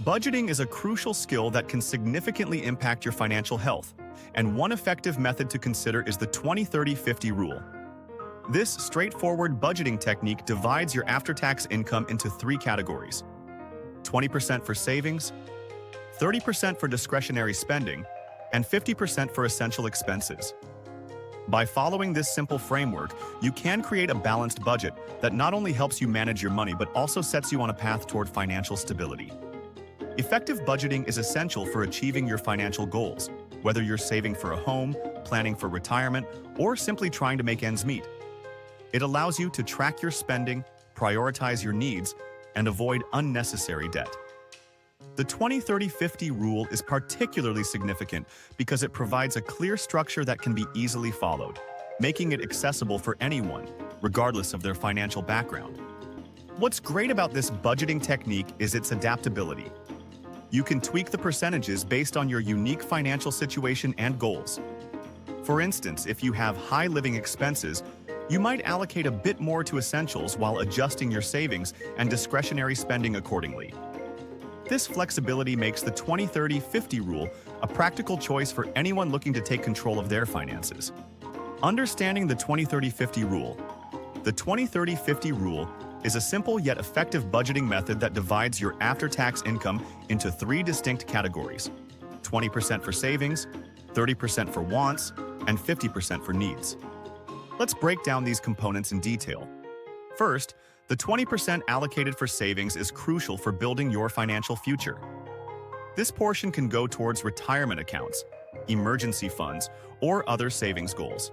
Budgeting is a crucial skill that can significantly impact your financial health, and one effective method to consider is the 20-30-50 rule. This straightforward budgeting technique divides your after-tax income into three categories: 20% for savings, 30% for discretionary spending, and 50% for essential expenses. By following this simple framework, you can create a balanced budget that not only helps you manage your money but also sets you on a path toward financial stability. Effective budgeting is essential for achieving your financial goals, whether you're saving for a home, planning for retirement, or simply trying to make ends meet. It allows you to track your spending, prioritize your needs, and avoid unnecessary debt. The 20-30-50 rule is particularly significant because it provides a clear structure that can be easily followed, making it accessible for anyone, regardless of their financial background. What's great about this budgeting technique is its adaptability. You can tweak the percentages based on your unique financial situation and goals. For instance, if you have high living expenses, you might allocate a bit more to essentials while adjusting your savings and discretionary spending accordingly. This flexibility makes the 20-30-50 rule a practical choice for anyone looking to take control of their finances. Understanding the 20-30-50 rule. The 20-30-50 rule is a simple yet effective budgeting method that divides your after-tax income into three distinct categories: 20% for savings, 30% for wants, and 50% for needs. Let's break down these components in detail. First, the 20% allocated for savings is crucial for building your financial future. This portion can go towards retirement accounts, emergency funds, or other savings goals.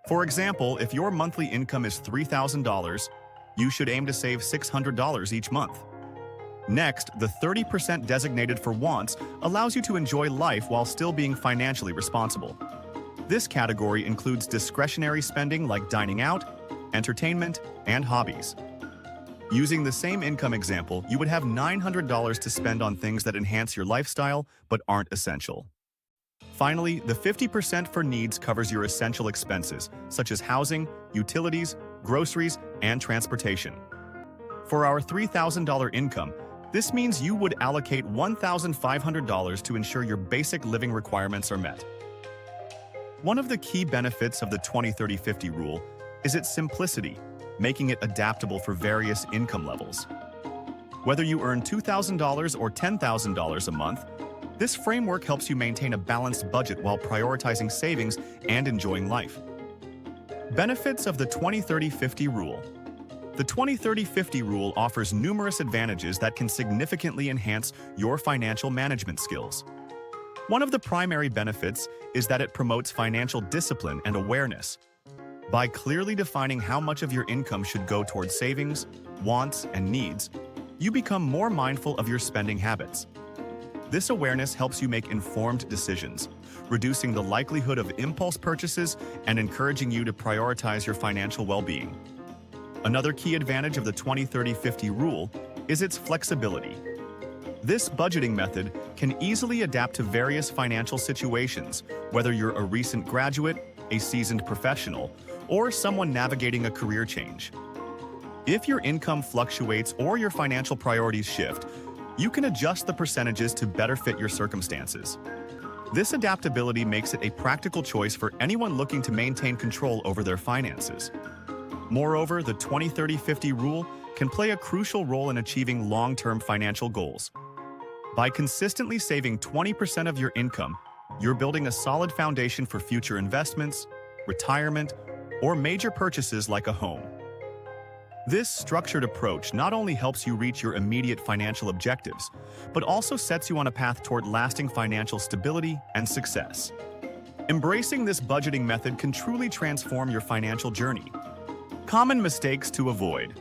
For example, if your monthly income is $3,000, you should aim to save $600 each month. Next, the 30% designated for wants allows you to enjoy life while still being financially responsible. This category includes discretionary spending like dining out, entertainment, and hobbies. Using the same income example, you would have $900 to spend on things that enhance your lifestyle but aren't essential. Finally, the 50% for needs covers your essential expenses, such as housing, utilities, groceries, and transportation. For our $3,000 income, this means you would allocate $1,500 to ensure your basic living requirements are met. One of the key benefits of the 20-30-50 rule is its simplicity, making it adaptable for various income levels. Whether you earn $2,000 or $10,000 a month, this framework helps you maintain a balanced budget while prioritizing savings and enjoying life. Benefits of the 20-30-50 rule. The 20-30-50 rule offers numerous advantages that can significantly enhance your financial management skills. One of the primary benefits is that it promotes financial discipline and awareness. By clearly defining how much of your income should go towards savings, wants, and needs, you become more mindful of your spending habits. This awareness helps you make informed decisions, reducing the likelihood of impulse purchases and encouraging you to prioritize your financial well-being. Another key advantage of the 20-30-50 rule is its flexibility. This budgeting method can easily adapt to various financial situations, whether you're a recent graduate, a seasoned professional, or someone navigating a career change. If your income fluctuates or your financial priorities shift, you can adjust the percentages to better fit your circumstances. This adaptability makes it a practical choice for anyone looking to maintain control over their finances. Moreover, the 20-30-50 rule can play a crucial role in achieving long-term financial goals. By consistently saving 20% of your income, you're building a solid foundation for future investments, retirement, or major purchases like a home. This structured approach not only helps you reach your immediate financial objectives, but also sets you on a path toward lasting financial stability and success. Embracing this budgeting method can truly transform your financial journey. Common mistakes to avoid.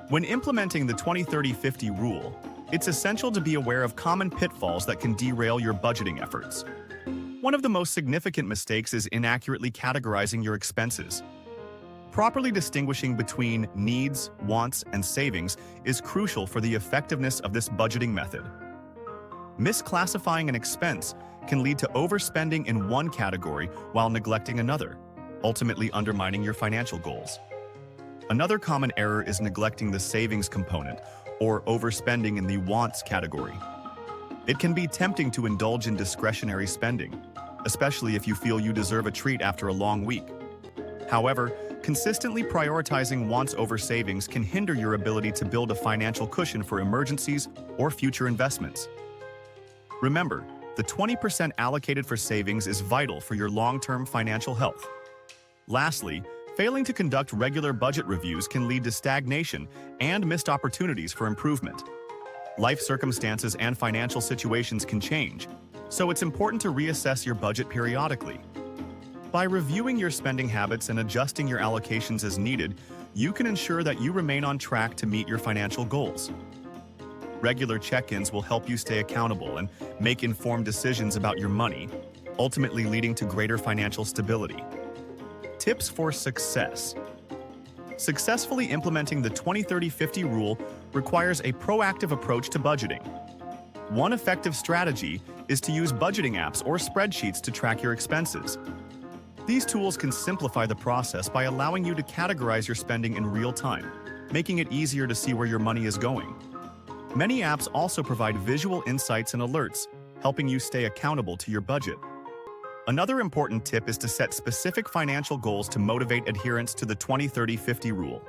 When implementing the 20-30-50 rule, it's essential to be aware of common pitfalls that can derail your budgeting efforts. One of the most significant mistakes is inaccurately categorizing your expenses. Properly distinguishing between needs, wants, and savings is crucial for the effectiveness of this budgeting method. Misclassifying an expense can lead to overspending in one category while neglecting another, ultimately undermining your financial goals. Another common error is neglecting the savings component or overspending in the wants category. It can be tempting to indulge in discretionary spending, especially if you feel you deserve a treat after a long week. However, consistently prioritizing wants over savings can hinder your ability to build a financial cushion for emergencies or future investments. Remember, the 20% allocated for savings is vital for your long-term financial health. Lastly, failing to conduct regular budget reviews can lead to stagnation and missed opportunities for improvement. Life circumstances and financial situations can change, so it's important to reassess your budget periodically. By reviewing your spending habits and adjusting your allocations as needed, you can ensure that you remain on track to meet your financial goals. Regular check-ins will help you stay accountable and make informed decisions about your money, ultimately leading to greater financial stability. Tips for success. Successfully implementing the 20-30-50 rule requires a proactive approach to budgeting. One effective strategy is to use budgeting apps or spreadsheets to track your expenses. These tools can simplify the process by allowing you to categorize your spending in real time, making it easier to see where your money is going. Many apps also provide visual insights and alerts, helping you stay accountable to your budget. Another important tip is to set specific financial goals to motivate adherence to the 20-30-50 rule.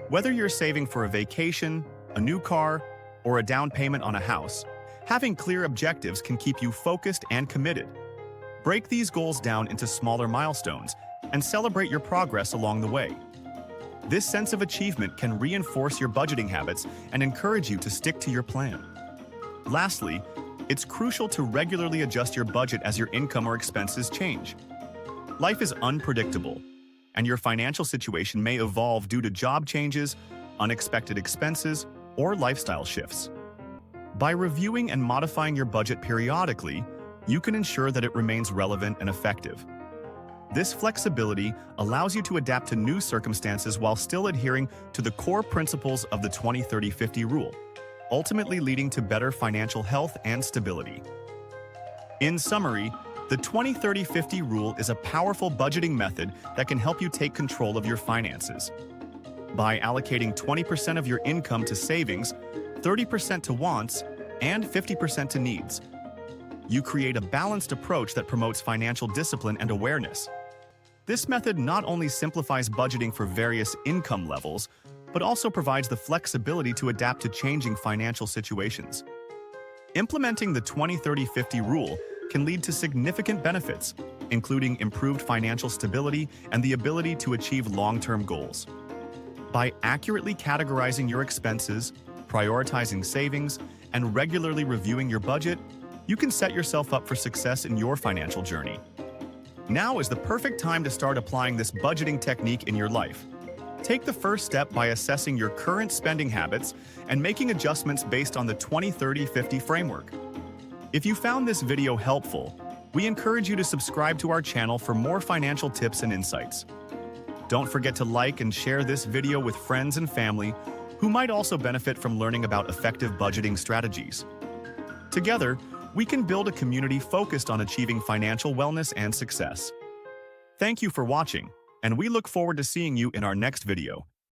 Whether you're saving for a vacation, a new car, or a down payment on a house, having clear objectives can keep you focused and committed. Break these goals down into smaller milestones and celebrate your progress along the way. This sense of achievement can reinforce your budgeting habits and encourage you to stick to your plan. Lastly, it's crucial to regularly adjust your budget as your income or expenses change. Life is unpredictable, and your financial situation may evolve due to job changes, unexpected expenses, or lifestyle shifts. By reviewing and modifying your budget periodically, you can ensure that it remains relevant and effective. This flexibility allows you to adapt to new circumstances while still adhering to the core principles of the 20-30-50 rule, ultimately leading to better financial health and stability. In summary, the 20-30-50 rule is a powerful budgeting method that can help you take control of your finances. By allocating 20% of your income to savings, 30% to wants, and 50% to needs, you create a balanced approach that promotes financial discipline and awareness. This method not only simplifies budgeting for various income levels, but also provides the flexibility to adapt to changing financial situations. Implementing the 20-30-50 rule can lead to significant benefits, including improved financial stability and the ability to achieve long-term goals. By accurately categorizing your expenses, prioritizing savings, and regularly reviewing your budget, you can set yourself up for success in your financial journey. Now is the perfect time to start applying this budgeting technique in your life. Take the first step by assessing your current spending habits and making adjustments based on the 20-30-50 framework. If you found this video helpful, we encourage you to subscribe to our channel for more financial tips and insights. Don't forget to like and share this video with friends and family who might also benefit from learning about effective budgeting strategies. Together, we can build a community focused on achieving financial wellness and success. Thank you for watching, and we look forward to seeing you in our next video.